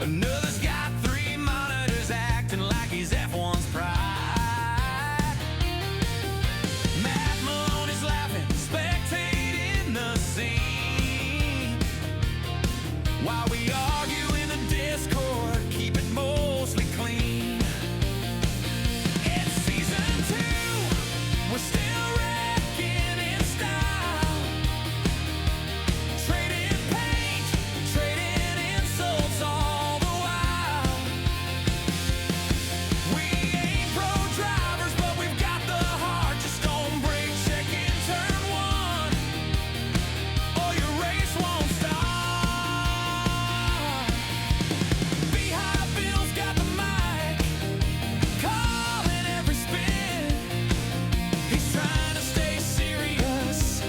Another's got 3 monitors acting like he's F1's pride. Matt Malone is laughing, spectating the scene, while we argue in the Discord, keep it mostly clean. It's season 2, we're still wrecking in style, trading paint, trading insults all the while. We ain't pro drivers, but we've got the heart. Just don't break, check in turn 1, or your race won't start. Beehive Bill's got the mic, calling every spin. He's trying to stay serious,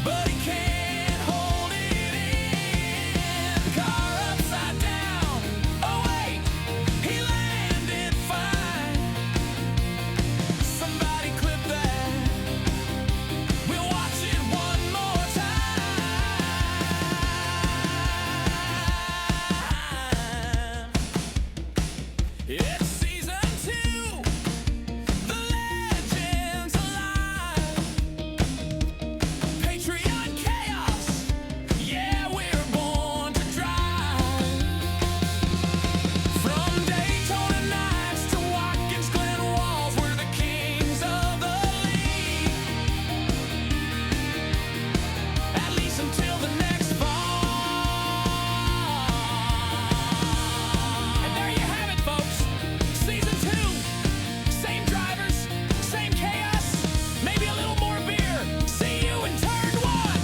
but he can't hold it in. Car upside down, oh wait, he landed fine. Somebody clip that, we'll watch it one more time. It's season 2, the legend's alive. Patreon chaos, yeah, we're born to drive. From Daytona nights to Watkins Glen walls, we're the kings of the league, at least until the next fall. And there you have it, folks. Season 2, same drivers, same chaos, maybe a little more beer. See you in turn 1.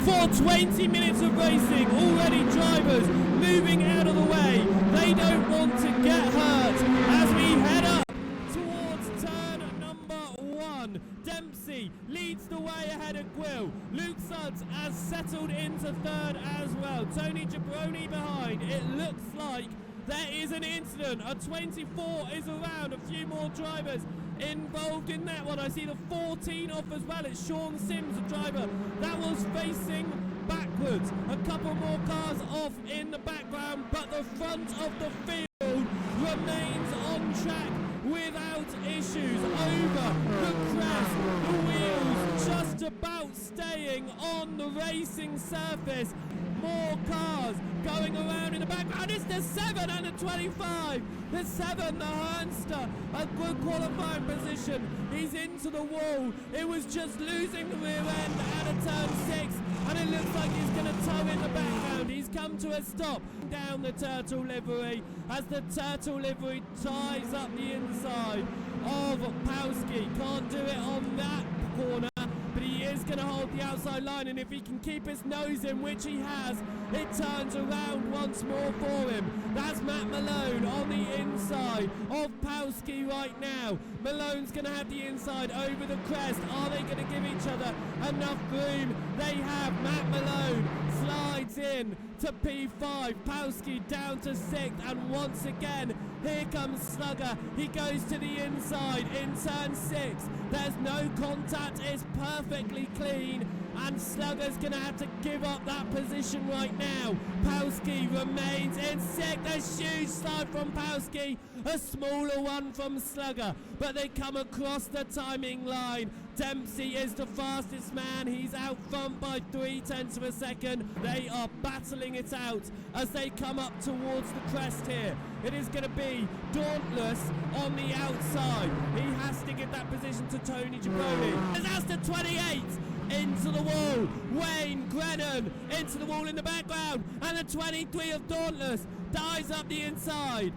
For 20 minutes of racing, already drivers moving out of the way. They don't want to get hurt as we head up towards turn number 1. Dempsey leads the way ahead of Quill. Luke Sudds has settled into third as well. Tony Jabroni behind. It looks like there is an incident. A 24 is around. A few more drivers involved in that one. I see the 14 off as well. It's Sean Sims, the driver that was facing backwards. A couple more cars off in the background, but the front of the field remains on track without issues. Over the crest, the wheels just about staying on the racing surface. More cars going around in the background. It's the 7 and the 25. The 7, the Hernster, a good qualifying position. He's into the wall. It was just losing the rear end out of turn 6, and it looks like he's going to tow in the background. He's come to a stop down the Turtle livery as the Turtle livery ties up the inside of Powski. Can't do it on that corner, but he is going to hold the outside line, and if he can keep his nose in, which he has, it turns around once more for him. That's Matt Malone on the inside of Powski right now. Malone's going to have the inside over the crest. Are they going to give each other enough room? They have. Matt Malone slides in to P5. Powski down to 6th, and once again, here comes Slugger. He goes to the inside in turn 6. There's no contact. It's perfectly clean, and Slugger's going to have to give up that position right now. Powski remains in 6th. A huge slide from Powski, a smaller one from Slugger, but they come across the timing line. Dempsey is the fastest man. He's out front by 0.3 of a second. They are battling it out as they come up towards the crest here. It is going to be Dauntless on the outside. He has to give that position to Tony Jabroni. That's the 28 into the wall. Wayne Grennan into the wall in the background, and the 23 of Dauntless dies up the inside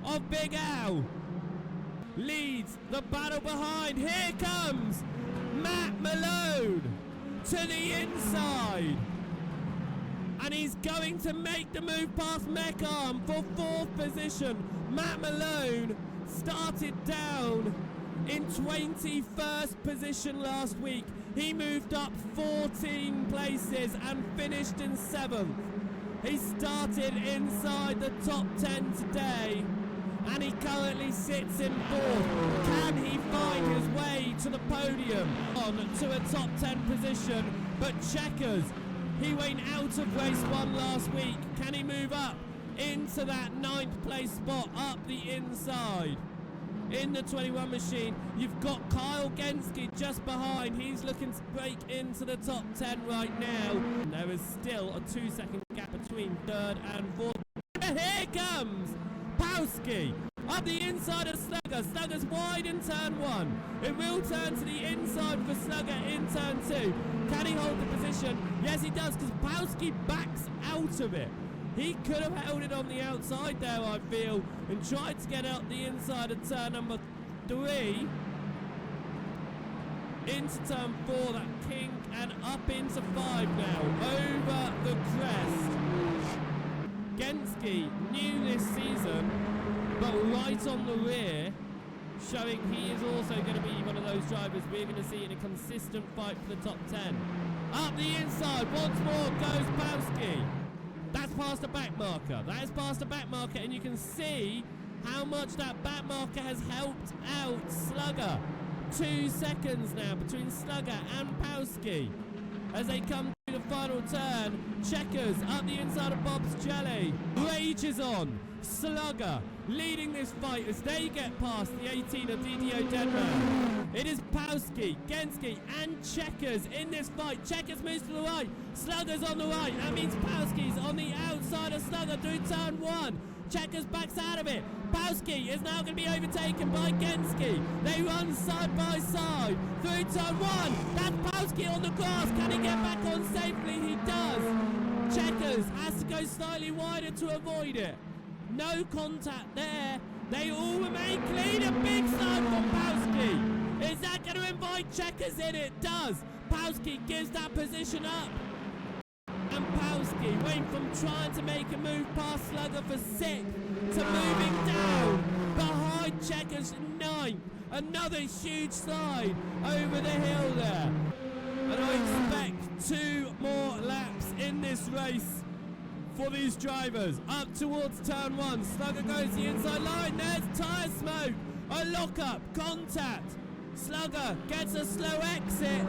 of Big Al. Leads the battle behind. Here comes Matt Malone to the inside. And he's going to make the move past Mecharm for 4th position. Matt Malone started down in 21st position last week. He moved up 14 places and finished in 7th. He started inside the top 10 today, and he currently sits in 4th. Can he find his way to the podium on to a top 10 position? But Checkers, he went out of race 1 last week. Can he move up into that 9th place spot up the inside? In the 21 machine, you've got Kyle Genske just behind. He's looking to break into the top 10 right now. There is still a 2-second gap between 3rd and 4th. Here comes Pawski up the inside of Slugger. Slugger's wide in turn 1. It will turn to the inside for Slugger in turn 2. Can he hold the position? Yes, he does, because Pawski backs out of it. He could have held it on the outside there, I feel, and tried to get out the inside of turn number 3. Into turn 4, that kink, and up into 5 now, over the crest. Genske, new this season, but right on the rear, showing he is also going to be one of those drivers we're going to see in a consistent fight for the top 10. Up the inside, once more goes Pawski. That's past the back marker. That is past the back marker, and you can see how much that back marker has helped out Slugger. 2 seconds now between Slugger and Pawski as they come to the final turn. Checkers up the inside of Bob's Jelly. Rages on. Slugger leading this fight as they get past the 18 of DDO Denmark. It is Pawski, Genske and Checkers in this fight. Checkers moves to the right, Slugger's on the right. That means Pawski's on the outside of Slugger through turn 1. Checkers backs out of it. Pawski is now going to be overtaken by Genske. They run side by side through turn 1. That's Pawski on the grass. Can he get back on safely? He does. Checkers has to go slightly wider to avoid it. No contact there. They all remain clean. A big side from Pawski. Is that going to invite Checkers in? It does. Pawski gives that position up. And Pawski went from trying to make a move past Slugger for 6th to moving down behind Checkers in 9th. Another huge slide over the hill there. And I expect 2 more laps in this race for these drivers. Up towards turn 1. Slugger goes the inside line. There's tyre smoke. A lock-up. Contact. Slugger gets a slow exit,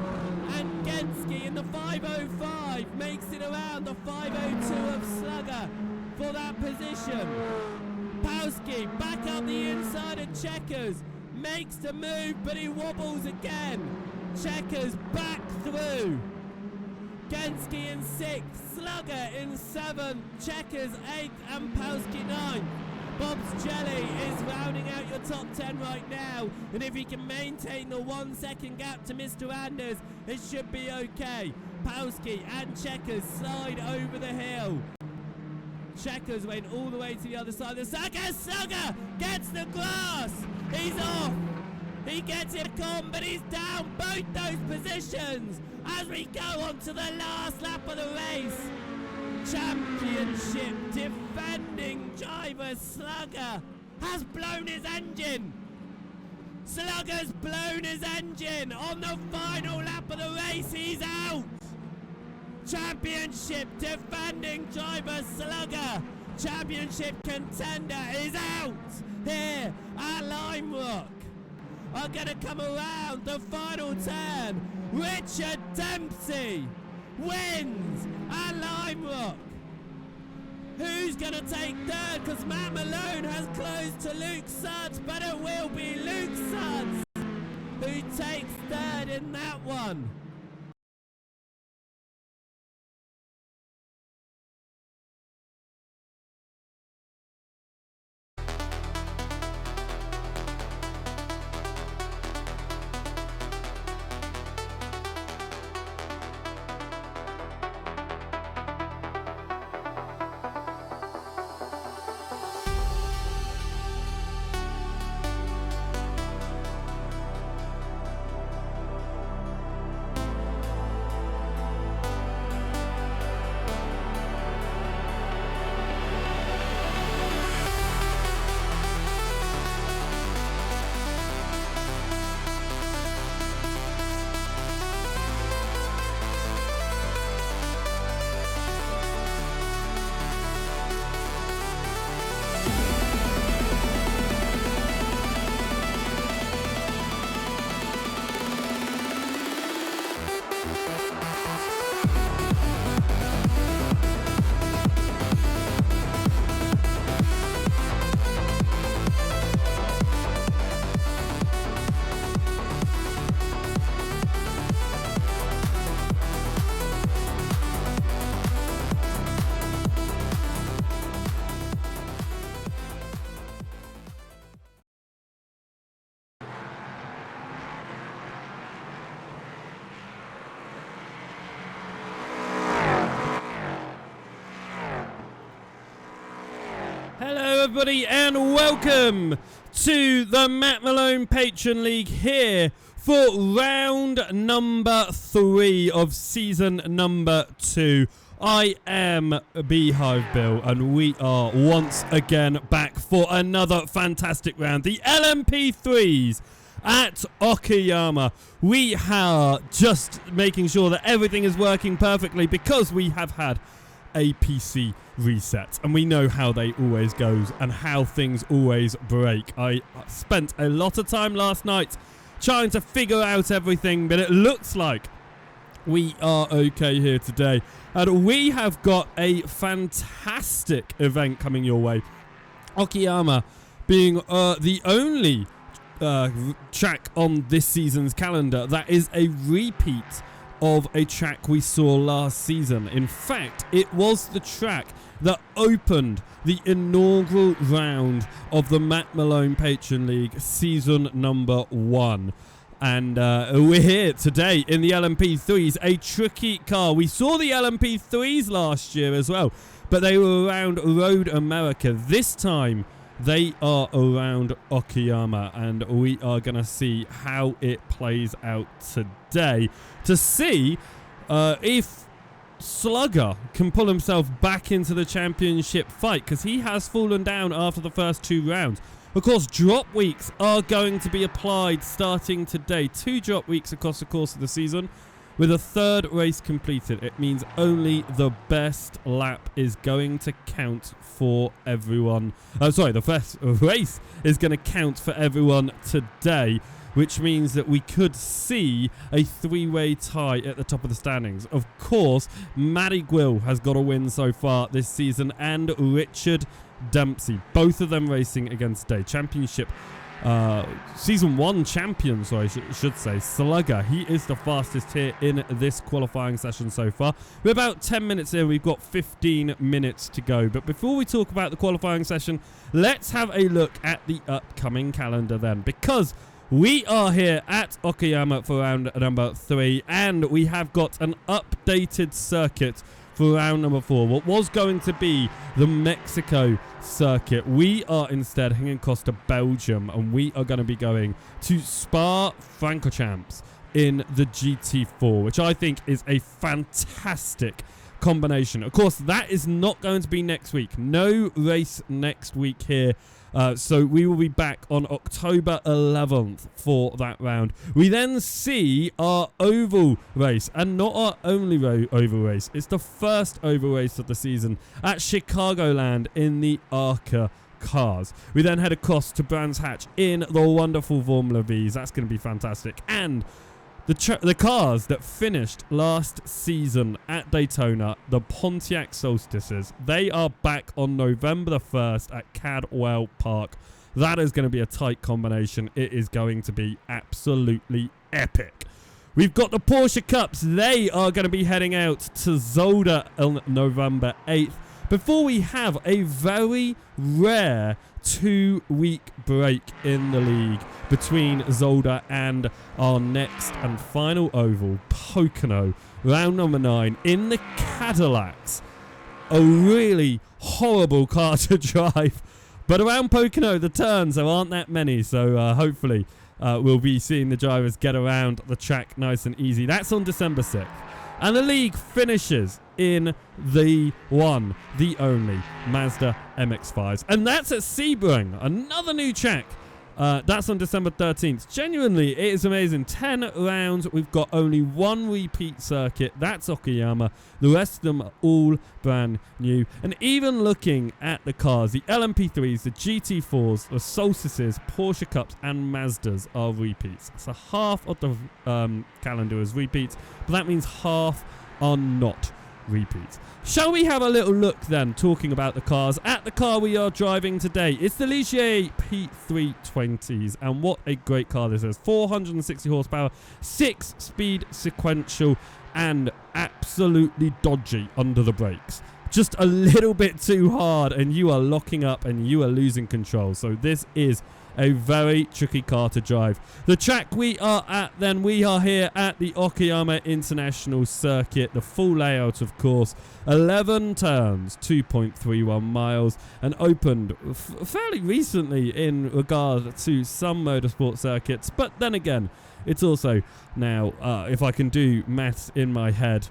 and Genske in the 505 makes it around the 502 of Slugger for that position. Pawski back up the inside of Checkers, makes the move, but he wobbles again. Checkers back through. Genske in 6th, Slugger in 7th, Checkers 8th, and Pawski 9th. Bob's Jelly is rounding out your top 10 right now, and if he can maintain the 1 second gap to Mr. Anders, it should be okay. Pawski and Checkers slide over the hill. Checkers went all the way to the other side of the circuit. Slugger gets the glass. He's off. He gets it on, but he's down both those positions as we go on to the last lap of the race. Championship defending driver Slugger has blown his engine. Slugger's blown his engine on the final lap of the race. He's out. Championship defending driver Slugger, championship contender, is out here at Lime Rock. Are going to come around the final turn. Richard Dempsey wins at Lime Rock. Who's going to take 3rd? Because Matt Malone has closed to Luke Sutts, but it will be Luke Sutts who takes 3rd in that one. everybody, and welcome to the Matt Malone Patron League here for round number 3 of season number 2. I am Beehive Bill, and we are once again back for another fantastic round. The LMP3s at Okayama. We are just making sure that everything is working perfectly because we have had a PC reset, and we know how they always goes and how things always break. I spent a lot of time last night trying to figure out everything, but it looks like we are okay here today, and we have got a fantastic event coming your way. Okayama being the only track on this season's calendar that is a repeat of a track we saw last season. In fact, it was the track that opened the inaugural round of the Matt Malone Patron League season number 1. And we're here today in the LMP3s, a tricky car. We saw the LMP3s last year as well, but they were around Road America. This time, they are around Okayama, and we are going to see how it plays out today to see if Slugger can pull himself back into the championship fight, because he has fallen down after the first 2 rounds. Of course, drop weeks are going to be applied starting today. 2 drop weeks across the course of the season. With a 3rd race completed, it means only the best lap is going to count for everyone. The first race is going to count for everyone today, which means that we could see a 3-way tie at the top of the standings. Of course, Matty Gwill has got a win so far this season, and Richard Dempsey, both of them racing against a championship season 1 champion, so I should say, Slugger. He is the fastest here in this qualifying session so far. We're about 10 minutes in. We've got 15 minutes to go. But before we talk about the qualifying session, let's have a look at the upcoming calendar then, because we are here at Okayama for round number 3, and we have got an updated circuit for round number 4. What was going to be the Mexico circuit, we are instead heading across to Belgium, and we are going to be going to Spa-Francorchamps in the GT4, which I think is a fantastic combination. Of course, that is not going to be next week. No race next week here. So we will be back on October 11th for that round. We then see our oval race, and not our only oval race. It's the first oval race of the season at Chicagoland in the ARCA cars. We then head across to Brands Hatch in the wonderful Formula Vs. That's going to be fantastic. And the cars that finished last season at Daytona, the Pontiac Solstices, they are back on November the 1st at Cadwell Park. That is going to be a tight combination. It is going to be absolutely epic. We've got the Porsche Cups. They are going to be heading out to Zolder on November 8th, before we have a very rare 2-week break in the league between Zolder and our next and final oval, Pocono, round number 9 in the Cadillacs. A really horrible car to drive, but around Pocono the turns there aren't that many, so hopefully we'll be seeing the drivers get around the track nice and easy. That's on December 6th. And the league finishes in the one, the only Mazda MX-5s. And that's at Sebring, another new track. That's on December 13th. Genuinely, it is amazing. 10 rounds. We've got only 1 repeat circuit. That's Okayama. The rest of them are all brand new. And even looking at the cars, the LMP3s, the GT4s, the Solstices, Porsche Cups, and Mazdas are repeats. So half of the calendar is repeats, but that means half are not repeats. Shall we have a little look then, talking about the cars? At the car we are driving today, it's the Ligier P320s, and what a great car this is. 460 horsepower, 6-speed sequential, and absolutely dodgy under the brakes. Just a little bit too hard, and you are locking up and you are losing control. So this is a very tricky car to drive. The track we are at then, we are here at the Okayama International Circuit. The full layout, of course, 11 turns, 2.31 miles, and opened fairly recently in regard to some motorsport circuits. But then again, it's also now, if I can do maths in my head,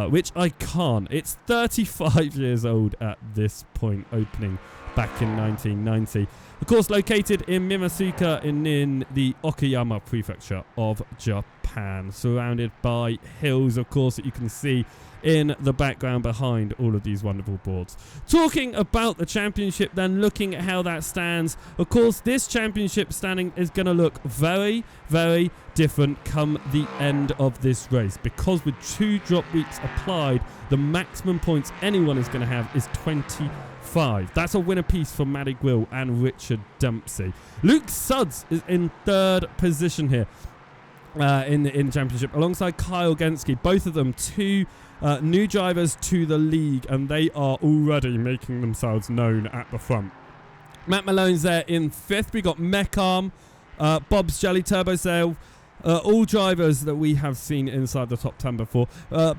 which I can't, it's 35 years old at this point, opening back in 1990. Of course, located in Mimasuka in the Okayama prefecture of Japan, surrounded by hills, of course, that you can see in the background behind all of these wonderful boards. Talking about the championship then, looking at how that stands, of course this championship standing is going to look very, very different come the end of this race, because with 2 drop weeks applied, the maximum points anyone is going to have is 25. That's a win apiece for Matty Gwill and Richard Dempsey. Luke Sudds is in 3rd position here in the championship, alongside Kyle Genski. Both of them 2 new drivers to the league, and they are already making themselves known at the front. Matt Malone's there in 5th. We got Mecharm, Bob's Jelly Turbo Sale, all drivers that we have seen inside the top 10 before.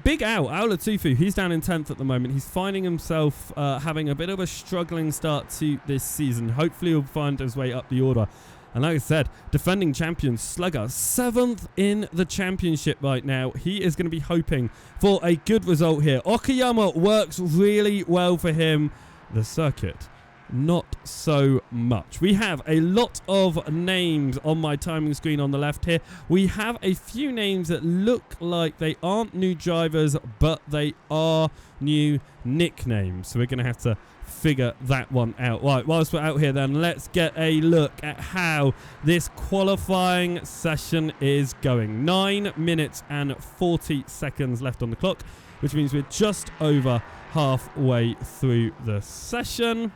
Big Al Latufu, he's down in 10th at the moment. He's finding himself having a bit of a struggling start to this season. Hopefully he'll find his way up the order. And like I said, defending champion Slugger, 7th in the championship right now. He is going to be hoping for a good result here. Okayama works really well for him. The circuit, not so much. We have a lot of names on my timing screen on the left here. We have a few names that look like they aren't new drivers, but they are new nicknames. So we're going to have to figure that one out. Right, whilst we're out here then, let's get a look at how this qualifying session is going. 9 minutes and 40 seconds left on the clock, which means we're just over halfway through the session.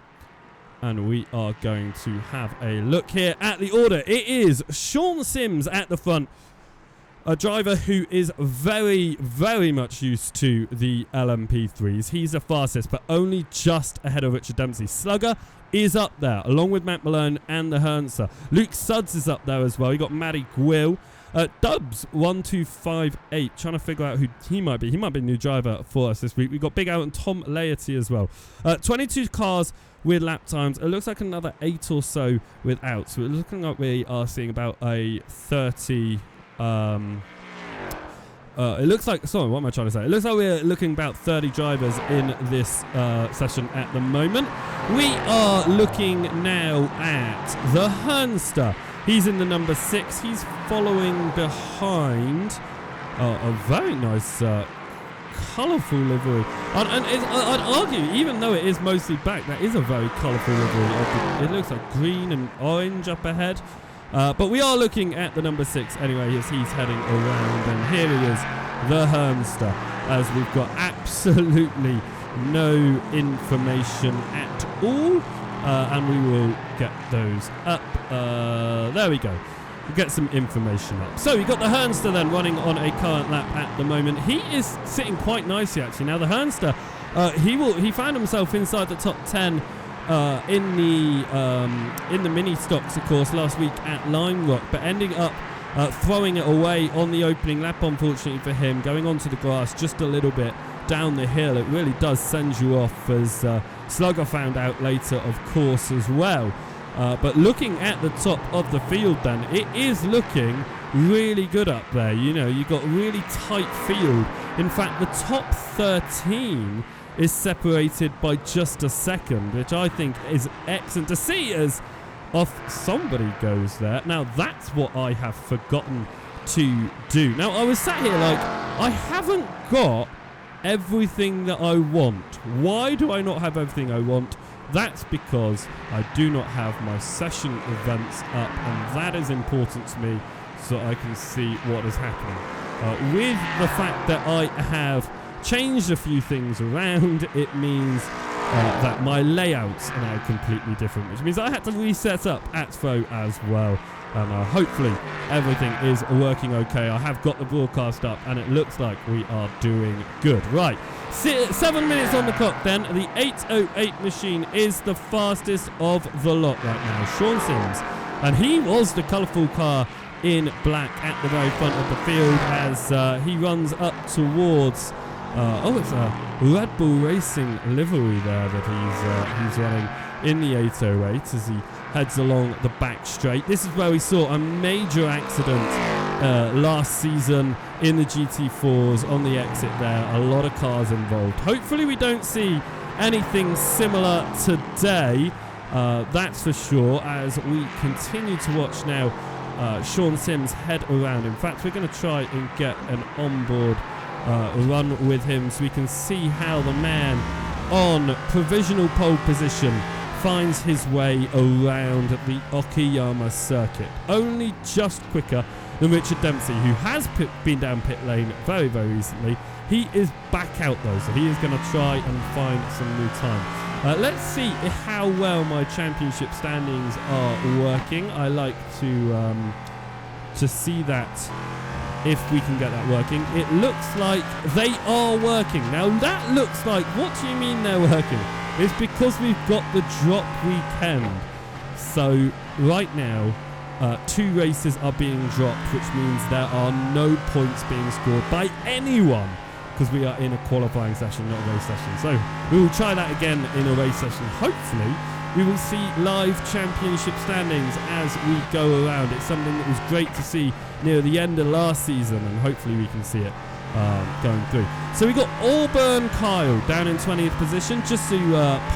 And we are going to have a look here at the order. It is Sean Sims at the front, a driver who is very, very much used to the LMP3s. He's the fastest, but only just ahead of Richard Dempsey. Slugger is up there, along with Matt Malone and the Hernster. Luke Sudds is up there as well. You got Matty Gwill. Dubs 1258, trying to figure out who he might be. He might be a new driver for us this week. We've got Big Al and Tom Laity as well. 22 cars with lap times. It looks like another 8 or so without. So it's looking like we are seeing about a 30... it looks like, sorry, what am I trying to say? It looks like we're looking about 30 drivers in this session at the moment. We are looking now at the Hernster. He's in the number 6. He's following behind a very nice colourful livery. And I'd argue, even though it is mostly black, that is a very colourful livery. It looks like green and orange up ahead. But we are looking at the number 6 anyway as he's heading around. And here he is, the Hernster, as we've got absolutely no information at all. And we will get those up. There we go. We'll get some information up. So we've got the Hernster then running on a current lap at the moment. He is sitting quite nicely actually. Now the Hernster, he found himself inside the top 10 in the mini stocks, of course, last week at Lime Rock, but ending up throwing it away on the opening lap, unfortunately for him, going onto the grass just a little bit down the hill. It really does send you off, as Slugger found out later, of course, as well. But looking at the top of the field then, it is looking really good up there. You know, you've got a really tight field. In fact, the top 13 is separated by just a second, which I think is excellent to see, as off somebody goes there. Now, that's what I have forgotten to do. Now, I was sat here like, I haven't got everything that I want. Why do I not have everything I want? That's because I do not have my session events up, and that is important to me so I can see what is happening. With the fact that I have changed a few things around, it means that my layouts are now completely different, which means I had to reset up Atfo as well. And hopefully everything is working okay. I have got the broadcast up and it looks like we are doing good. Right, 7 minutes on the clock then. The 808 machine is the fastest of the lot right now. Sean Sims And he was the colourful car in black at the very front of the field as he runs up towards... it's a Red Bull Racing livery there that he's running in the 808 as he heads along the back straight. This is where we saw a major accident last season in the GT4s on the exit there. A lot of cars involved. Hopefully we don't see anything similar today, that's for sure, as we continue to watch now Sean Sims head around. In fact, we're going to try and get an onboard run with him so we can see how the man on provisional pole position finds his way around the Okayama circuit. Only just quicker than Richard Dempsey, who has been down pit lane very, very recently. He is back out though, so he is going to try and find some new time. Let's see how well my championship standings are working. I like to see that if we can get that working. It looks like they are working. Now that looks like, what do you mean they're working? It's because we've got the drop weekend. So right now, 2 races are being dropped, which means there are no points being scored by anyone, because we are in a qualifying session, not a race session. So we will try that again in a race session. Hopefully we will see live championship standings as we go around. It's something that was great to see near the end of last season, and hopefully we can see it going through. So we got Auburn Kyle down in 20th position. Just to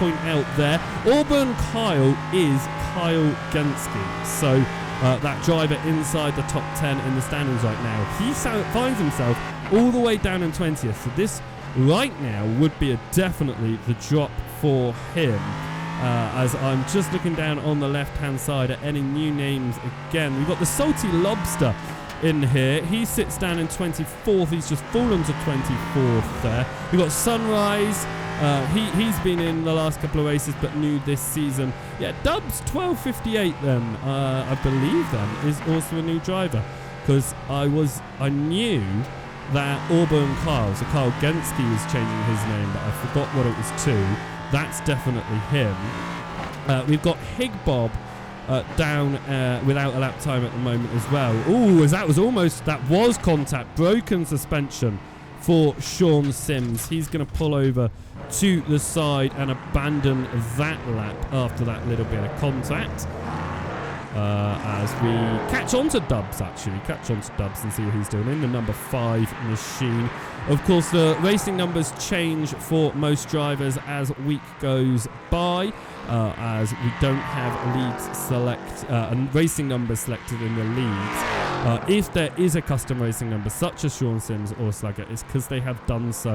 point out there, Auburn Kyle is Kyle Genski. So that driver inside the top 10 in the standings right now. He finds himself all the way down in 20th. So this right now would be definitely the drop for him. As I'm just looking down on the left-hand side at any new names again. We've got the Salty Lobster in here. He sits down in 24th. He's just fallen to 24th there. We've got Sunrise. He's been in the last couple of races but new this season. Yeah, Dubs 1258 then, I believe then, is also a new driver. Because I knew that Auburn Kyle, so Kyle Genski was changing his name, but I forgot what it was to. That's definitely him. We've got Higbob down without a lap time at the moment as well. Ooh, that was contact. Broken suspension for Sean Sims. He's going to pull over to the side and abandon that lap after that little bit of contact. As we catch on to Dubs and see what he's doing in the number 5 machine. Of course, the racing numbers change for most drivers as week goes by, as we don't have leagues racing numbers selected in the leagues. If there is a custom racing number such as Sean Sims or Slugger, it's because they have done so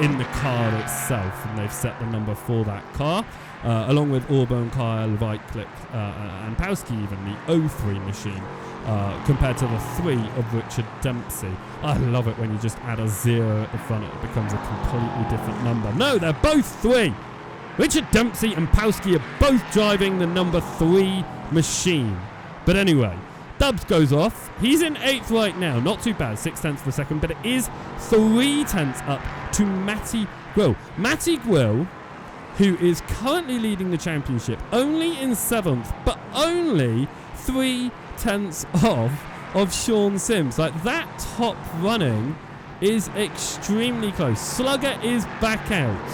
in the car itself, and they've set the number for that car. Along with Auburn, Kyle, Vitclick, and Pawski, even the 03 machine, compared to the 3 of Richard Dempsey. I love it when you just add a 0 at the front, it becomes a completely different number. No, they're both 3! Richard Dempsey and Pawski are both driving the number 3 machine. But anyway, Dubs goes off. He's in 8th right now. Not too bad, 6/10 of a second, but it is 3/10 up to Matty Gwill. Matty Gwill, who is currently leading the championship, only in 7th, but only 3/10 of Sean Sims. Like, that top running is extremely close. Slugger is back out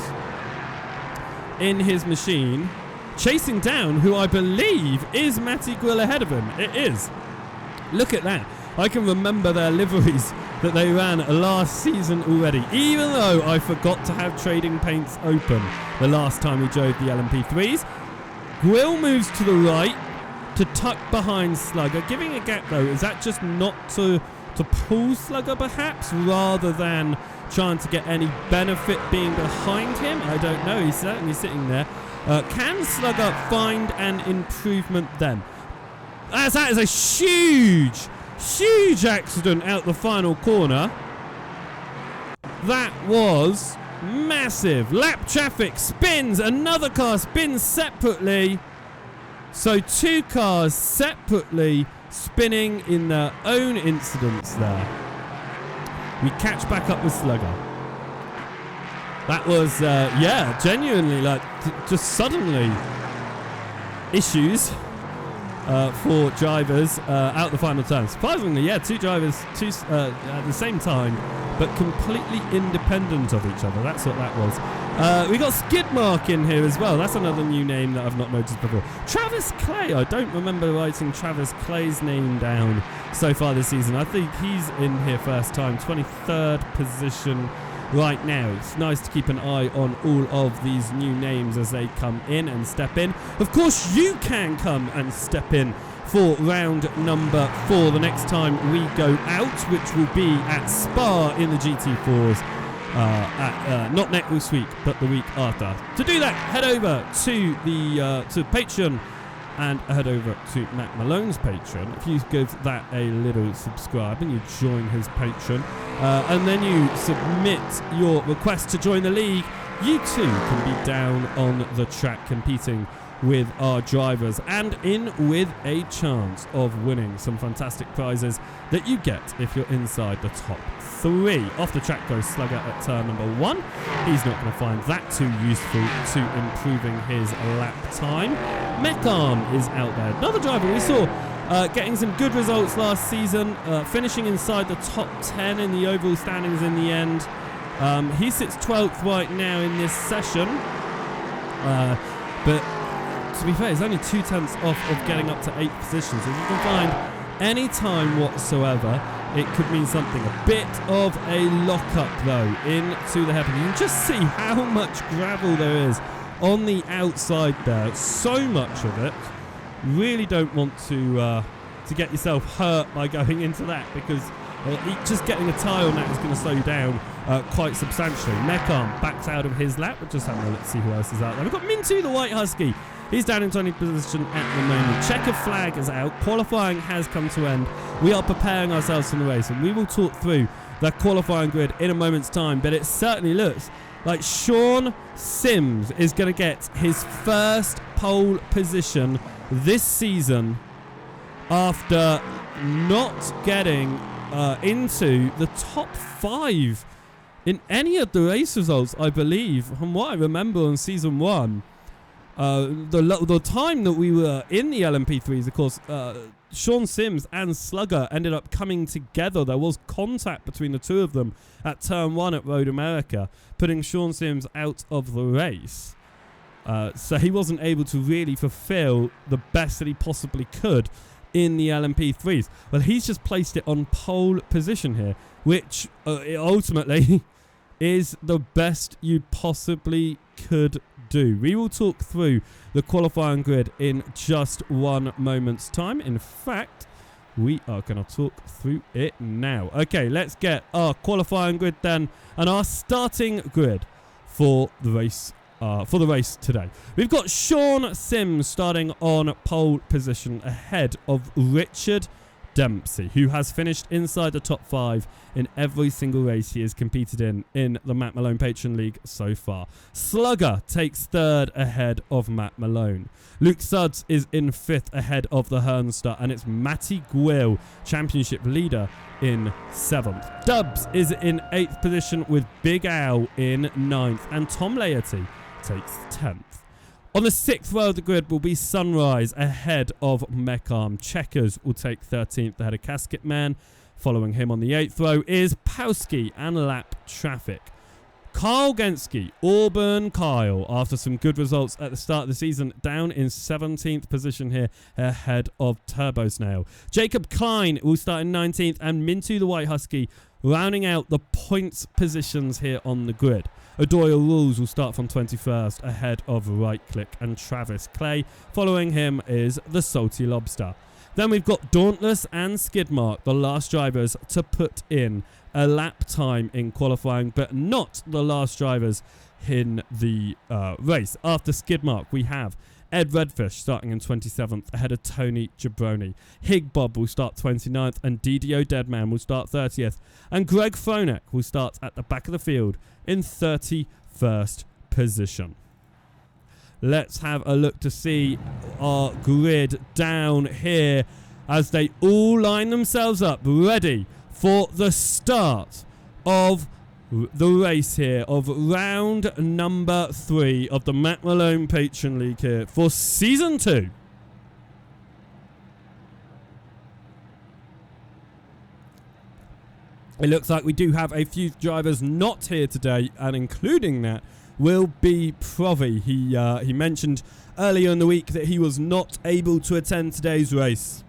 in his machine, chasing down who I believe is Matty Gwill ahead of him. It is. Look at that. I can remember their liveries that they ran last season already, even though I forgot to have trading paints open the last time we drove the LMP3s. Gwill moves to the right to tuck behind Slugger, giving a gap though. Is that just not to pull Slugger perhaps, rather than trying to get any benefit being behind him? I don't know. He's certainly sitting there. Can Slugger find an improvement then? As that is a huge accident out the final corner. That was massive. Lap traffic spins. Another car spins separately. So 2 cars separately spinning in their own incidents there. We catch back up with Slugger. That was, genuinely, like, just suddenly issues for drivers out the final turn. Surprisingly, yeah, two drivers at the same time, but completely independent of each other. That's what that was. We got Skidmark in here as well. That's another new name that I've not noticed before. Travis Clay. I don't remember writing Travis Clay's name down so far this season. I think he's in here first time. 23rd position right now. It's nice to keep an eye on all of these new names as they come in and step in. Of course, you can come and step in for round number 4 the next time we go out, which will be at Spa in the GT4s. Not next week, but the week after. To do that, head over to the to Patreon and head over to Matt Malone's Patreon. If you give that a little subscribe and you join his Patreon, and then you submit your request to join the league, you too can be down on the track competing with our drivers and in with a chance of winning some fantastic prizes that you get if you're inside the top 3. Off the track goes Slugger at turn number 1. He's not going to find that too useful to improving his lap time. Mekarm is out there. Another driver we saw getting some good results last season, finishing inside the top 10 in the overall standings in the end. He sits 12th right now in this session, but to be fair, he's only 2/10 off of getting up to 8th position. So if you can find any time whatsoever, it could mean something. A bit of a lock-up, though, into the hairpin. You can just see how much gravel there is on the outside there. So much of it. Really don't want to get yourself hurt by going into that, because just getting a tyre on that is going to slow you down quite substantially. Mekarm backs out of his lap. We're just having a look to see who else is out there. We've got Mintu, the White Husky. He's down in 20th position at the moment. Checker flag is out. Qualifying has come to end. We are preparing ourselves for the race, and we will talk through that qualifying grid in a moment's time. But it certainly looks like Sean Sims is going to get his first pole position this season after not getting into the top 5 in any of the race results, I believe, from what I remember on season 1. The time that we were in the LMP3s, of course, Sean Sims and Slugger ended up coming together. There was contact between the two of them at turn 1 at Road America, putting Sean Sims out of the race. So he wasn't able to really fulfill the best that he possibly could in the LMP3s. Well, he's just placed it on pole position here, which ultimately is the best you possibly could do. We will talk through the qualifying grid in just one moment's time. In fact, we are going to talk through it now. Okay, let's get our qualifying grid then, and our starting grid for the race today. We've got Sean Sims starting on pole position ahead of Richard Dempsey, who has finished inside the top 5 in every single race he has competed in the Matt Malone Patreon League so far. Slugger takes 3rd ahead of Matt Malone. Luke Sudds is in 5th ahead of the Hernstar, and it's Matty Gwill, championship leader, in 7th. Dubs is in 8th position with Big Al in 9th, and Tom Laity takes 10th. On the 6th row of the grid will be Sunrise ahead of Mekarm. Checkers will take 13th ahead of Casket Man. Following him on the 8th row is Powski and Lap Traffic. Kyle Genski, Auburn Kyle, after some good results at the start of the season, down in 17th position here ahead of Turbo Snail. Jacob Klein will start in 19th, and Mintu the White Husky rounding out the points positions here on the grid. Adoyle Rules will start from 21st ahead of Right Click and Travis Clay. Following him is the Salty Lobster. Then we've got Dauntless and Skidmark, the last drivers to put in a lap time in qualifying, but not the last drivers in the race. After Skidmark, we have Ed Redfish starting in 27th ahead of Tony Jabroni. Hig Bob will start 29th, and DDO Deadman will start 30th. And Greg Fronek will start at the back of the field in 31st position. Let's have a look to see our grid down here as they all line themselves up ready for the start of the race here of round number 3 of the Matt Malone Patreon League here for season 2. It looks like we do have a few drivers not here today, and including that will be Provi. He mentioned earlier in the week that he was not able to attend today's race,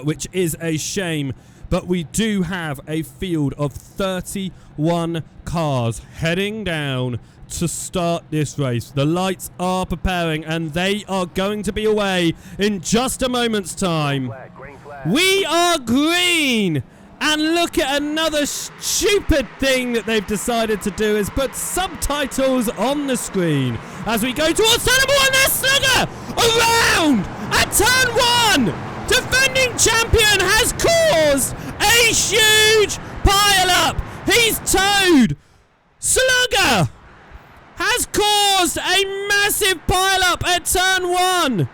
which is a shame. But we do have a field of 31 cars heading down to start this race. The lights are preparing, and they are going to be away in just a moment's time. Green flag. We are green! And look at another stupid thing that they've decided to do is put subtitles on the screen. As we go towards turn number 1, there's Slugger! Around! At turn 1! Defending champion has caused a huge pile-up! He's towed! Slugger has caused a massive pile-up at turn 1!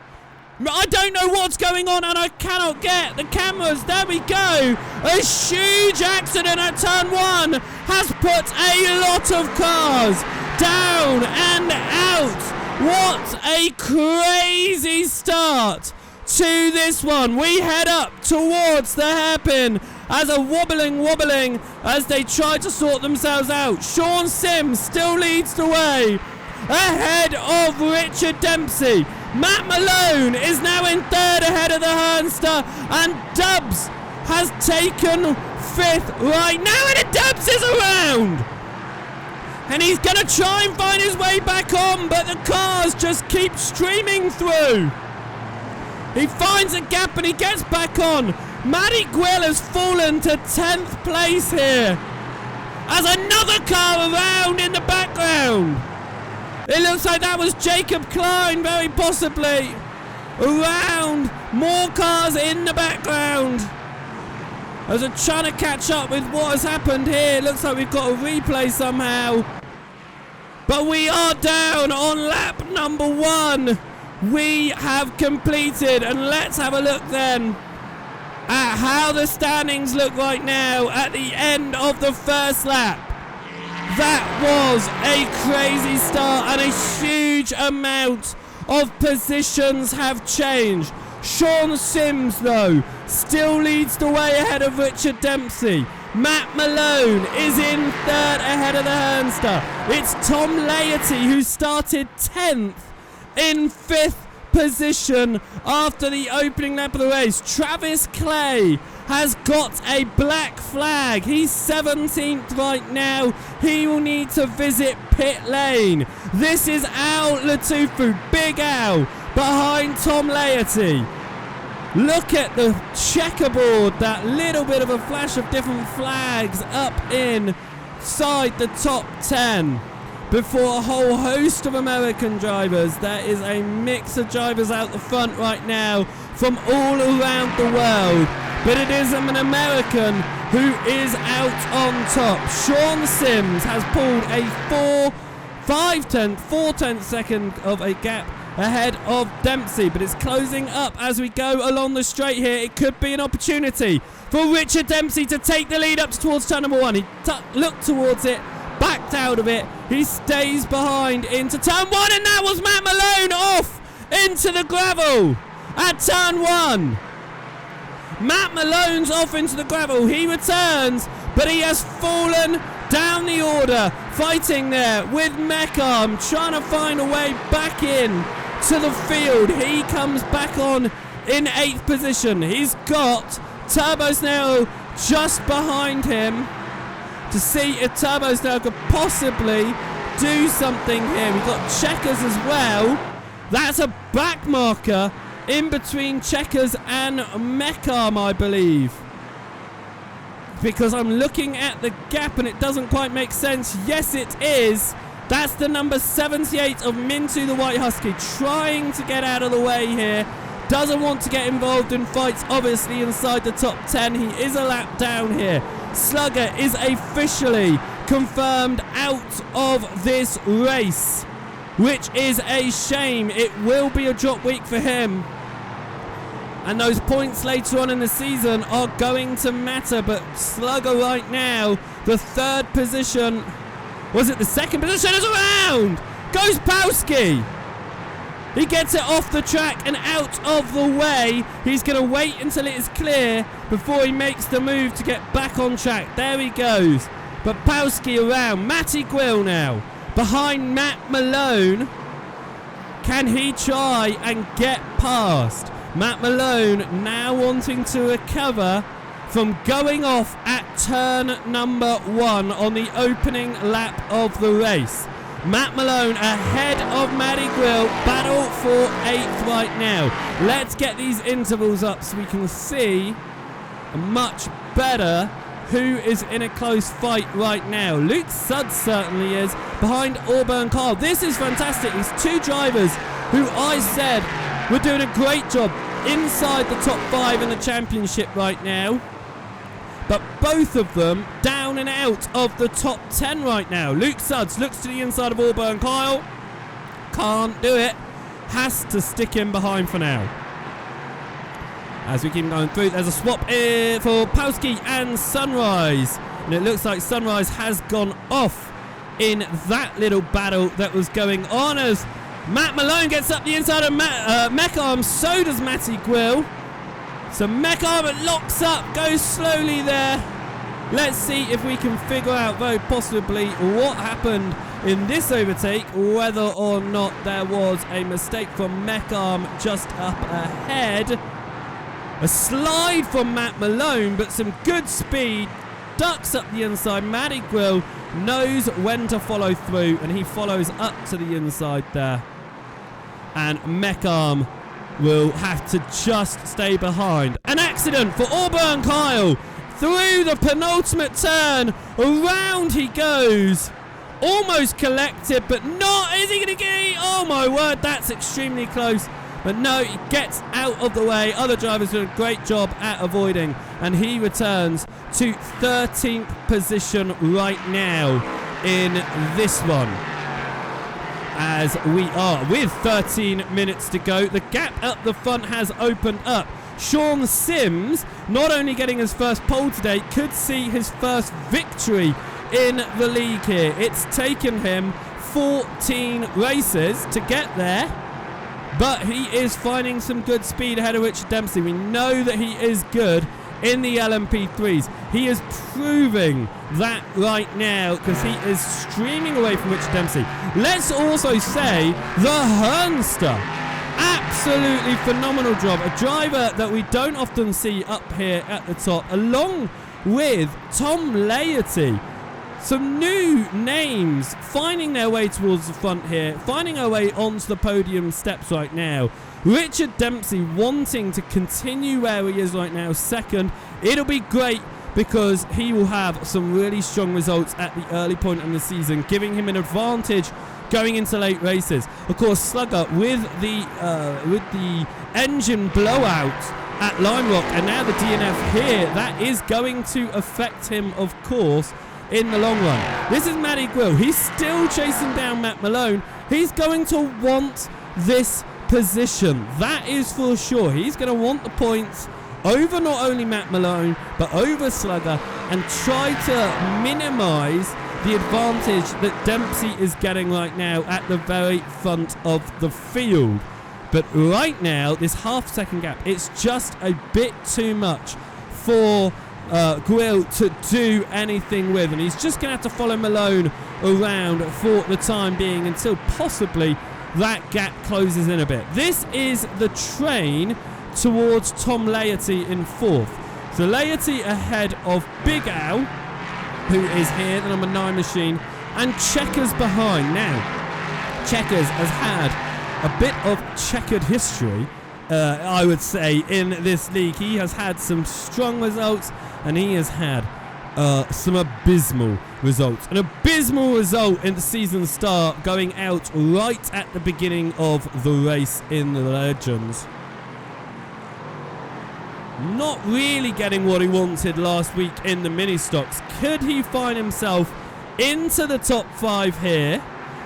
I don't know what's going on, and I cannot get the cameras. There we go. A huge accident at turn 1 has put a lot of cars down and out. What a crazy start to this one. We head up towards the hairpin as a wobbling as they try to sort themselves out. Sean Sims still leads the way ahead of Richard Dempsey. Matt Malone is now in third ahead of the Hernster, and Dubs has taken fifth right now, and Dubs is around. And he's going to try and find his way back on, but the cars just keep streaming through. He finds a gap and he gets back on. Matty Gwill has fallen to 10th place here as another car around in the background. It looks like that was Jacob Klein, very possibly. Around, more cars in the background. As they're trying to catch up with what has happened here. It looks like we've got a replay somehow. But we are down on lap number 1. We have completed, and let's have a look then at how the standings look right now at the end of the first lap. That was a crazy start, and a huge amount of positions have changed. Sean Sims, though, still leads the way ahead of Richard Dempsey. Matt Malone is in third ahead of the Hernster. It's Tom Laity who started 10th in 5th position after the opening lap of the race. Travis Clay has got a black flag. He's 17th right now. He will need to visit pit lane. This is Al Latufu, Big Al, behind Tom Laity. Look at the checkerboard, that little bit of a flash of different flags up inside the top 10. Before a whole host of American drivers. There is a mix of drivers out the front right now from all around the world. But it is an American who is out on top. Sean Sims has pulled a 4/10 second of a gap ahead of Dempsey, but it's closing up as we go along the straight here. It could be an opportunity for Richard Dempsey to take the lead up towards turn number 1. He looked towards it, backed out of it. He stays behind into turn 1, and that was Matt Malone off into the gravel at turn 1. Matt Malone's off into the gravel. He returns, but he has fallen down the order, fighting there with Meckham, trying to find a way back in to the field. He comes back on in 8th position. He's got Turbo Snail just behind him to see if Turbo Snail could possibly do something here. We've got Checkers as well. That's a back marker in between Checkers and Meckham, I believe. Because I'm looking at the gap and it doesn't quite make sense. Yes, it is. That's the number 78 of Mintu the White Husky, trying to get out of the way here. Doesn't want to get involved in fights, obviously, inside the top 10. He is a lap down here. Slugger is officially confirmed out of this race, which is a shame. It will be a drop week for him. And those points later on in the season are going to matter. But Slugger right now, the 3rd position, was it the 2nd position, is around. Goes Pawski. He gets it off the track and out of the way. He's going to wait until it is clear before he makes the move to get back on track. There he goes. But Pawski around. Matty Gwill now behind Matt Malone. Can he try and get past? Matt Malone now wanting to recover from going off at turn number 1 on the opening lap of the race. Matt Malone ahead of Matty Gwill. Battle for 8th right now. Let's get these intervals up so we can see much better who is in a close fight right now. Luke Suds certainly is behind Auburn Kyle. This is fantastic. These two drivers who I said were doing a great job inside the top 5 in the championship right now. But both of them down and out of the top 10 right now. Luke Suds looks to the inside of Auburn Kyle. Can't do it. Has to stick in behind for now. As we keep going through, there's a swap for Pawski and Sunrise. And it looks like Sunrise has gone off in that little battle that was going on as Matt Malone gets up the inside of Mecharm. So does Matty Gwill. So Mecharm locks up, goes slowly there. Let's see if we can figure out, very possibly, what happened in this overtake, whether or not there was a mistake from Mecharm just up ahead. A slide from Matt Malone, but some good speed. Ducks up the inside. Matty Gwill knows when to follow through, and he follows up to the inside there. And Mecharm will have to just stay behind. An accident for Auburn Kyle. Through the penultimate turn. Around he goes. Almost collected, but not. Is he going to get it? Oh my word, that's extremely close. But no, he gets out of the way. Other drivers do a great job at avoiding. And he returns to 13th position right now in this one. As we are with 13 minutes to go. The gap at the front has opened up. Sean Sims, not only getting his first pole today, could see his first victory in the league here. It's taken him 14 races to get there. But he is finding some good speed ahead of Richard Dempsey. We know that he is good in the LMP3s. He is proving that right now because he is streaming away from Richard Dempsey. Let's also say the Hernster. Absolutely phenomenal job. A driver that we don't often see up here at the top, along with Tom Laity. Some new names finding their way towards the front here, finding our way onto the podium steps right now. Richard Dempsey wanting to continue where he is right now, second. It'll be great because he will have some really strong results at the early point in the season, giving him an advantage going into late races. Of course, Slugger with the engine blowout at Lime Rock and now the DNF here, that is going to affect him, of course, in the long run. This is Matty Gwill. He's still chasing down Matt Malone. He's going to want this position. That is for sure. He's going to want the points over not only Matt Malone, but over Slugger and try to minimize the advantage that Dempsey is getting right now at the very front of the field. But right now, this half-second gap, it's just a bit too much for Gwill to do anything with, and he's just going to have to follow Malone around for the time being until possibly that gap closes in a bit. This is the train towards Tom Laity in fourth. So Laity ahead of Big Al, who is here, the number 9 machine, and Checkers behind. Now, Checkers has had a bit of checkered history, I would say, in this league. He has had some strong results, and he has had some abysmal results. An abysmal result in the season start, going out right at the beginning of the race in the Legends. Not really getting what he wanted last week in the mini stocks. Could he find himself into the top 5 here?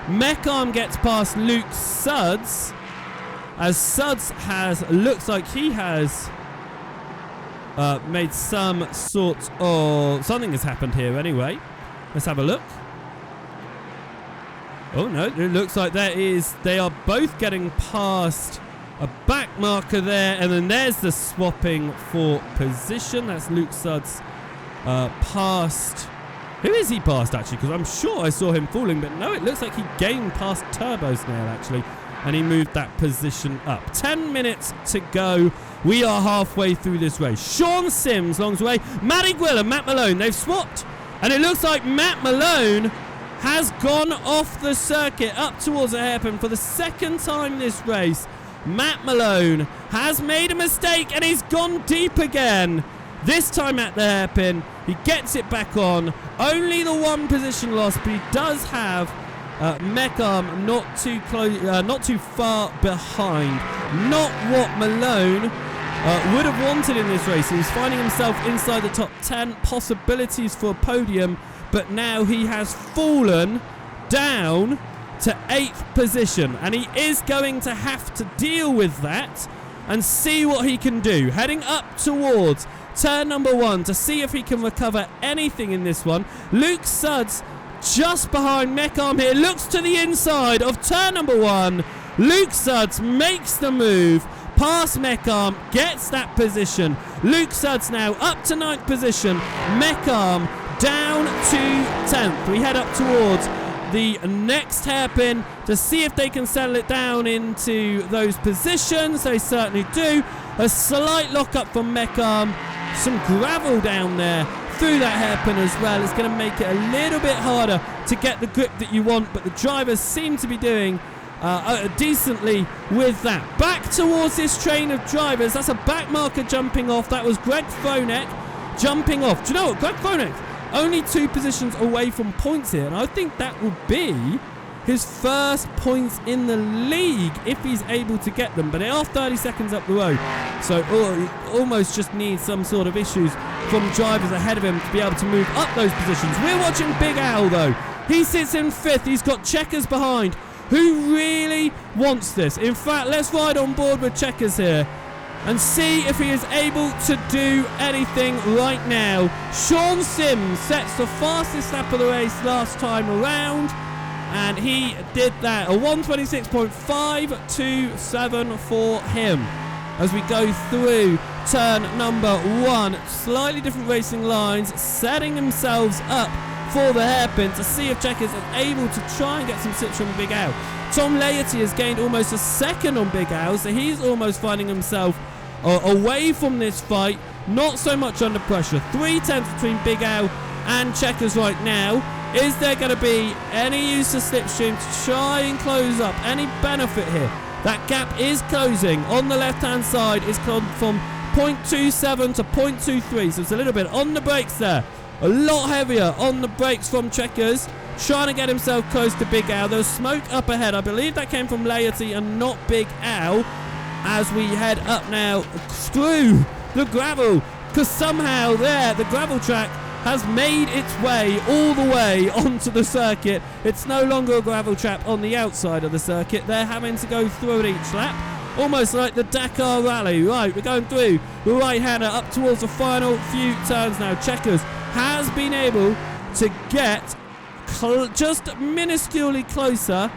Mecharm gets past Luke Suds, as Suds looks like he has made some sort of... something has happened here anyway. Let's have a look. Oh no, it looks like they are both getting past a back marker there, and then there's the swapping for position. That's Luke Suds past. Who is he past actually? Because I'm sure I saw him falling, but no, it looks like he gained past Turbo Snail actually, and he moved that position up. 10 minutes to go. We are halfway through this race. Sean Sims longs away. Matty Gwill and Matt Malone, they've swapped, and it looks like Matt Malone has gone off the circuit up towards a hairpin for the second time this race. Matt Malone has made a mistake and he's gone deep again. This time at the hairpin, he gets it back on. Only the one position loss, but he does have Meckham not too close, not too far behind. Not what Malone would have wanted in this race. He was finding himself inside the top 10, possibilities for a podium, but now he has fallen down to 8th position, and he is going to have to deal with that and see what he can do. Heading up towards turn number 1 to see if he can recover anything in this one. Luke Suds just behind Meckham here, looks to the inside of turn number 1. Luke Suds makes the move past Meckham, gets that position. Luke Suds now up to 9th position. Meckham down to 10th. We head up towards the next hairpin to see if they can settle it down into those positions. They certainly do. A slight lock up from Meckham. Some gravel down there through that hairpin as well. It's going to make it a little bit harder to get the grip that you want, but the drivers seem to be doing decently with that. Back towards this train of drivers. That's a back marker jumping off. That was Greg Fonek jumping off. Do you know what? Greg Fonek only 2 positions away from points here, and I think that would be his first points in the league if he's able to get them, but they are 30 seconds up the road, so he almost just needs some sort of issues from drivers ahead of him to be able to move up those positions. We're watching Big Al though. He sits in 5th. He's got Checkers behind, who really wants this. In fact, let's ride on board with Checkers here and see if he is able to do anything right now. Sean Sims sets the fastest lap of the race last time around, and he did that. A 1:26.527 for him. As we go through turn number 1, slightly different racing lines, setting themselves up for the hairpin to see if Checkers is able to try and get some sips from Big Al. Tom Laity has gained almost a second on Big Al, so he's almost finding himself away from this fight, not so much under pressure. 3/10 between Big Al and Checkers right now. Is there going to be any use of slipstream to try and close up any benefit here? That gap is closing. On the left hand side is from 0.27 to 0.23, so it's a little bit on the brakes there. A lot heavier on the brakes from Checkers, trying to get himself close to Big Al. There's smoke up ahead. I believe that came from Laity and not Big Al. As we head up now through the gravel, because somehow there the gravel track has made its way all the way onto the circuit. It's no longer a gravel trap on the outside of the circuit. They're having to go through it each lap, almost like the Dakar Rally. Right, we're going through the right-hander up towards the final few turns now. Checkers has been able to get just minusculely closer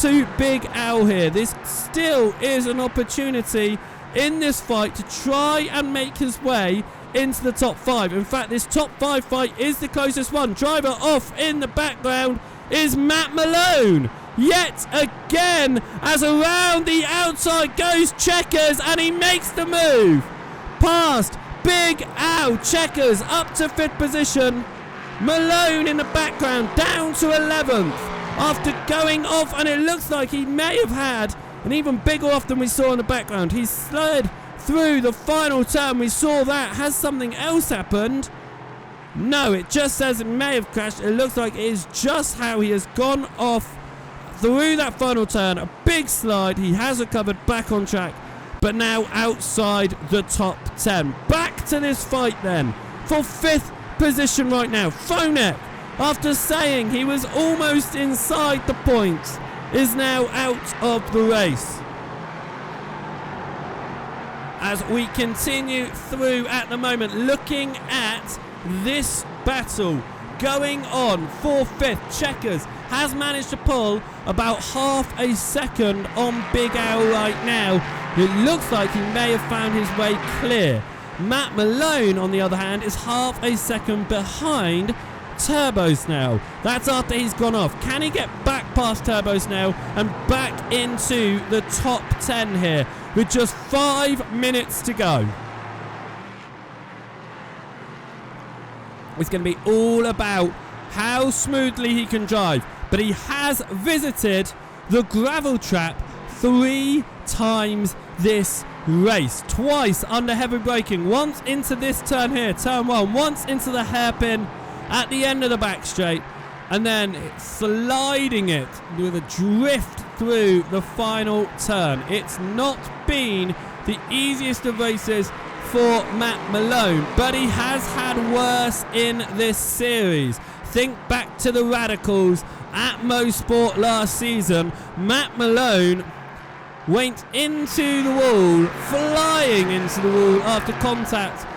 to Big Al here. This still is an opportunity in this fight to try and make his way into the top 5. In fact, this top 5 fight is the closest one. Driver off in the background is Matt Malone. Yet again, as around the outside goes Checkers, and he makes the move past Big Al. Checkers up to 5th position. Malone in the background down to 11th. After going off, and it looks like he may have had an even bigger off than we saw in the background. He slid through the final turn. We saw that. Has something else happened? No, it just says it may have crashed. It looks like it is just how he has gone off through that final turn. A big slide. He has recovered, back on track, but now outside the top 10. Back to this fight then for 5th position right now. Fonek, after saying he was almost inside the points, is now out of the race. As we continue through at the moment, looking at this battle going on for 5th. Checkers has managed to pull about half a second on Big Al right now. It looks like he may have found his way clear. Matt Malone, on the other hand, is half a second behind Turbo Snail. That's after he's gone off. Can he get back past Turbo Snail and back into the top 10 here with just 5 minutes to go? It's going to be all about how smoothly he can drive. But he has visited the gravel trap 3 times this race. Twice under heavy braking. Once into this turn here, turn 1. Once into the hairpin at the end of the back straight. And then sliding it with a drift through the final turn. It's not been the easiest of races for Matt Malone, but he has had worse in this series. Think back to the Radicals at Mosport last season. Matt Malone went into the wall, flying into the wall after contact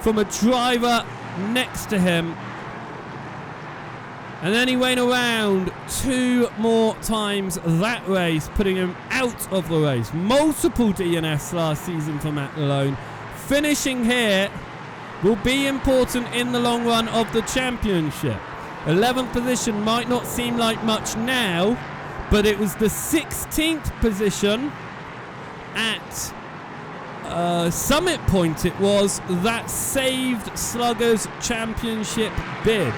from a driver next to him. And then he went around 2 more times that race, putting him out of the race. Multiple DNFs last season for Matt Malone. Finishing here will be important in the long run of the championship. 11th position might not seem like much now, but it was the 16th position at Summit Point it was that saved Slugger's championship bid.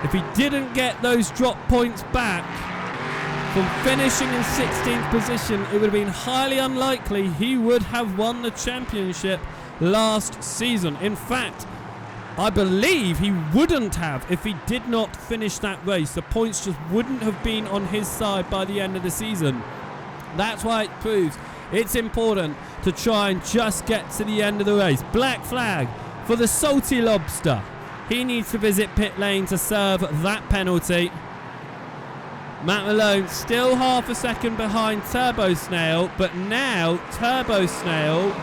If he didn't get those drop points back from finishing in 16th position, it would have been highly unlikely he would have won the championship last season. In fact, I believe he wouldn't have if he did not finish that race. The points just wouldn't have been on his side by the end of the season. That's why it proves it's important to try and just get to the end of the race. Black flag for the Salty Lobster. He needs to visit pit lane to serve that penalty. Matt Malone still half a second behind Turbo Snail, but now Turbo Snail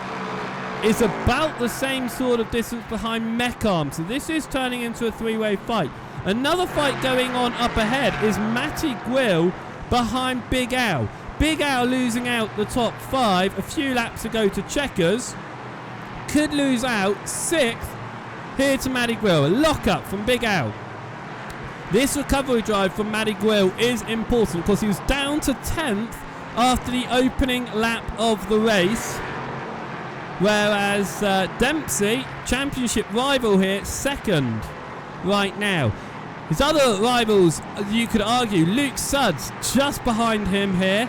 is about the same sort of distance behind Mecharm. So this is turning into a 3-way fight. Another fight going on up ahead is Matty Gwill behind Big Al. Big Al losing out the top 5 a few laps ago to Checkers. Could lose out 6th here to Matty Gwill. A lock-up from Big Al. This recovery drive from Matty Gwill is important because he was down to 10th after the opening lap of the race. Whereas Dempsey, championship rival here, 2nd right now. His other rivals, you could argue, Luke Suds just behind him here.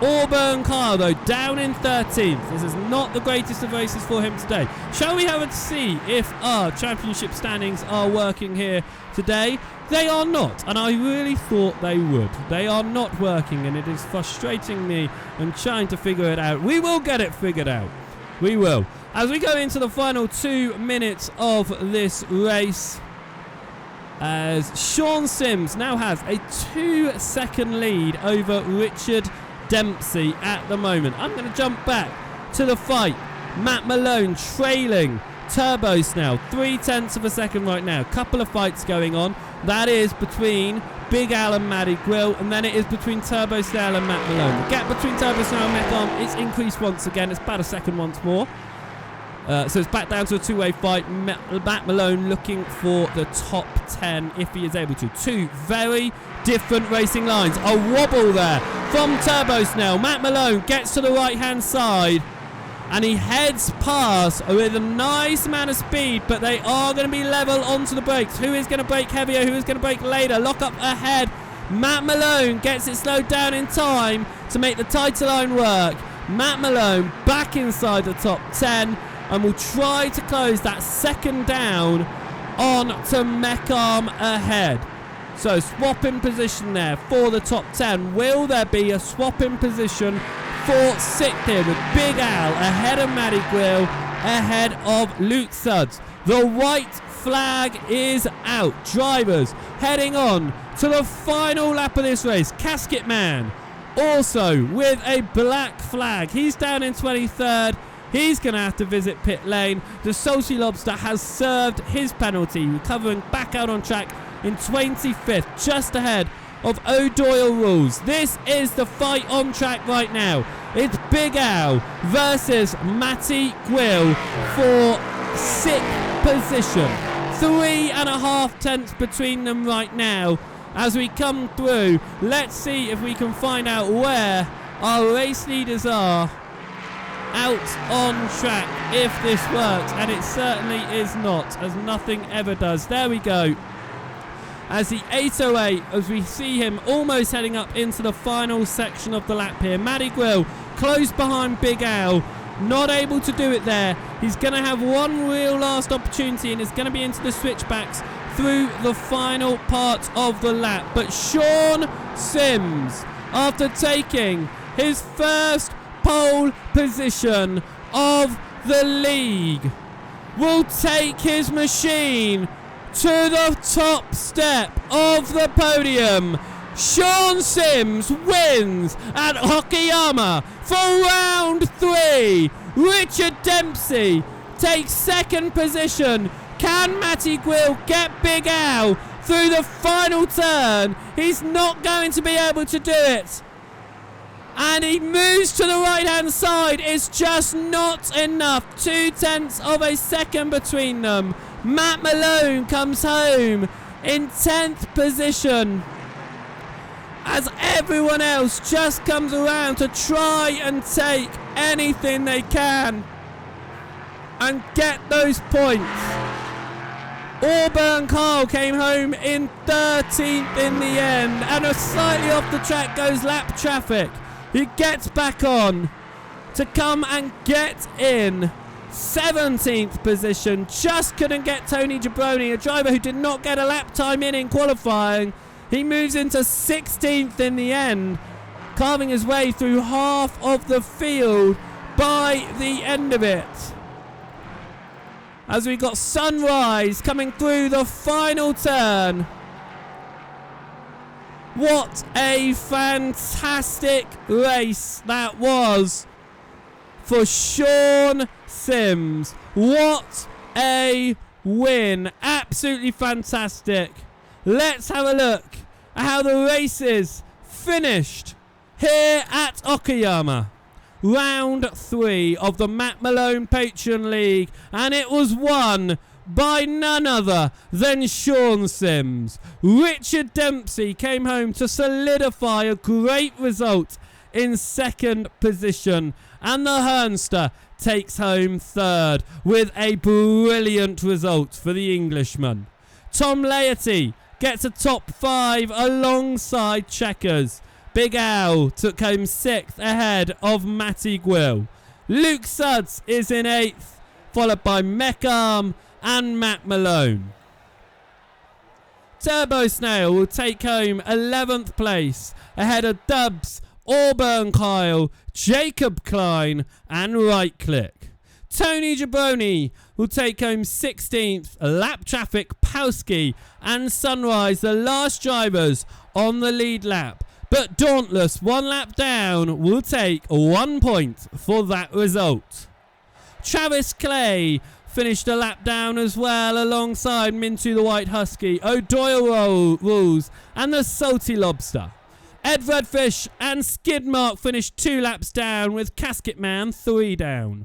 Auburn Carr, though, down in 13th. This is not the greatest of races for him today. Shall we have a see if our championship standings are working here today? They are not, and I really thought they would. They are not working, and it is frustrating me and trying to figure it out. We will get it figured out. We will. As we go into the final 2 minutes of this race, as Sean Sims now has a 2-second lead over Richard Dempsey at the moment. I'm going to jump back to the fight. Matt Malone trailing Turbo Snail 0.3 of a second right now. Couple of fights going on. That is between Big Al and Matty Gwill, and then it is between Turbo Snail and Matt Malone. The gap between Turbo Snail and Mecharm is increased once again. It's about a second once more. So it's back down to a 2-way fight. Matt Malone looking for the top 10 if he is able to. 2 very different racing lines. A wobble there from Turbo Snail. Matt Malone gets to the right-hand side and he heads past with a nice amount of speed, but they are going to be level onto the brakes. Who is going to brake heavier? Who is going to brake later? Lock up ahead. Matt Malone gets it slowed down in time to make the title line work. Matt Malone back inside the top 10 and will try to close that second down on to Mecharm ahead. So swap in position there for the top 10. Will there be a swap in position for 6th here with Big Al ahead of Matty Gwill, ahead of Luke Suds? The white flag is out. Drivers heading on to the final lap of this race. Casket Man also with a black flag. He's down in 23rd. He's going to have to visit pit lane. The Salty Lobster has served his penalty, recovering back out on track in 25th, just ahead of O'Doyle Rules. This is the fight on track right now. It's Big Al versus Matty Gwill for 6th position. 3.5 tenths between them right now. As we come through, let's see if we can find out where our race leaders are out on track if this works, and it certainly is not, as nothing ever does. There we go. As the 808, as we see him almost heading up into the final section of the lap here. Matty Gwill close behind Big Al, not able to do it there. He's going to have one real last opportunity, and it's going to be into the switchbacks through the final part of the lap. But Sean Sims, after taking his first pole position of the league, will take his machine to the top step of the podium. Sean Sims wins at Okayama for round 3. Richard Dempsey takes 2nd position. Can Matty Gwill get Big Al through the final turn? He's not going to be able to do it. And he moves to the right-hand side. It's just not enough. 0.2 of a second between them. Matt Malone comes home in 10th position, as everyone else just comes around to try and take anything they can and get those points. Auburn Carl came home in 13th in the end, and a slightly off the track goes lap traffic. He gets back on to come and get in 17th position. Just couldn't get Tony Jabroni, a driver who did not get a lap time in qualifying. He moves into 16th in the end, carving his way through half of the field by the end of it. As we got Sunrise coming through the final turn. What a fantastic race that was for Sean Sims. What a win. Absolutely fantastic. Let's have a look at how the races finished here at Okayama. Round 3 of the Matt Malone Patreon League, and it was won by none other than Sean Sims. Richard Dempsey came home to solidify a great result in 2nd position, and the Hernster takes home 3rd with a brilliant result for the Englishman. Tom Laity gets a top 5 alongside Checkers. Big Al took home 6th ahead of Matty Gwill. Luke Suds is in 8th, followed by Meckarm and Matt Malone. Turbo Snail will take home 11th place ahead of Dubs, Auburn Kyle, Jacob Klein and Right Click. Tony Jabroni will take home 16th, Lap Traffic, Powski and Sunrise, the last drivers on the lead lap. But Dauntless, 1 lap down, will take 1 point for that result. Travis Clay finished a lap down as well alongside Mintu the White Husky, O'Doyle Rules and the Salty Lobster. Ed Redfish and Skidmark finished 2 laps down with Casket Man 3 down.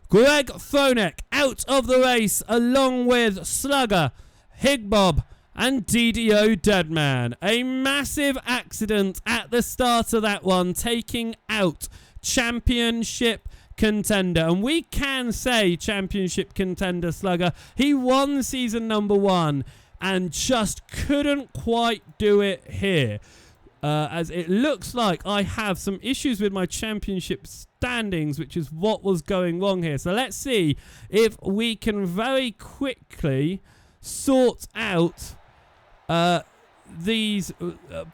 Greg Fronek out of the race along with Slugger, Higbob and DDO Deadman. A massive accident at the start of that one, taking out championship contender. And we can say championship contender Slugger. He won season number 1 and just couldn't quite do it here. As it looks like I have some issues with my championship standings, which is what was going wrong here. So let's see if we can very quickly sort out these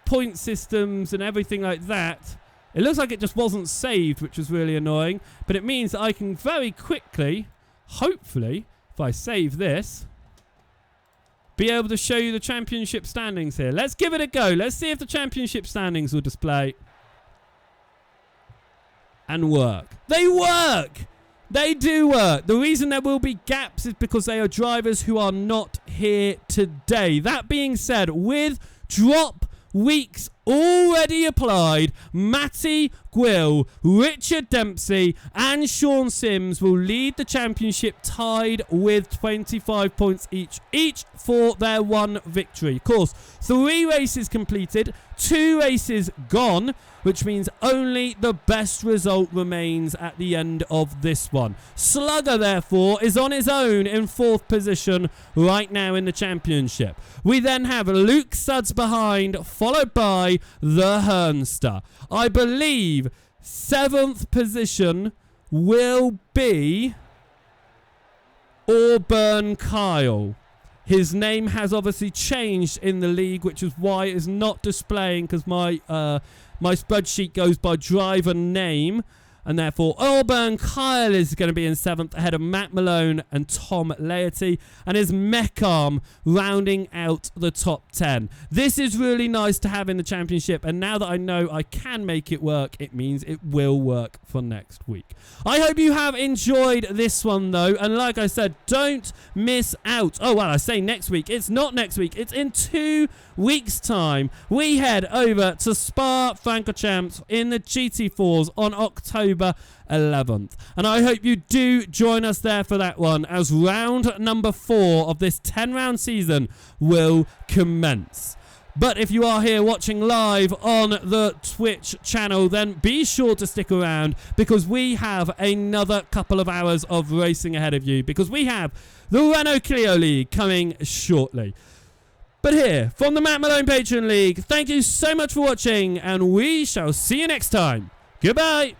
point systems and everything like that. It looks like it just wasn't saved, which was really annoying, but it means that I can very quickly, hopefully, if I save this, be able to show you the championship standings here. Let's give it a go. Let's see if the championship standings will display and work. They work! They do work. The reason there will be gaps is because they are drivers who are not here today. That being said, with drop weeks already applied, Matty Gwill, Richard Dempsey and Sean Sims will lead the championship tied with 25 points each for their one victory. Of course, 3 races completed, 2 races gone, which means only the best result remains at the end of this one. Slugger, therefore, is on his own in 4th position right now in the championship. We then have Luke Suds behind, followed by the Hernster. I believe 7th position will be Auburn Kyle. His name has obviously changed in the league, which is why it is not displaying, because my spreadsheet goes by driver name, and therefore Auburn Kyle is going to be in 7th ahead of Matt Malone and Tom Laity, and his mech arm rounding out the top 10. This is really nice to have in the championship, and now that I know I can make it work, it means it will work for next week. I hope you have enjoyed this one though, and like I said, don't miss out. Oh well, I say next week, it's not next week, it's in 2 weeks time. We head over to Spa-Francorchamps in the GT4s on October 11th, and I hope you do join us there for that one, as round number 4 of this 10-round season will commence. But if you are here watching live on the Twitch channel, then be sure to stick around, because we have another couple of hours of racing ahead of you, because we have the Renault Clio League coming shortly. But here, from the Matt Malone Patreon League, thank you so much for watching, and we shall see you next time. Goodbye.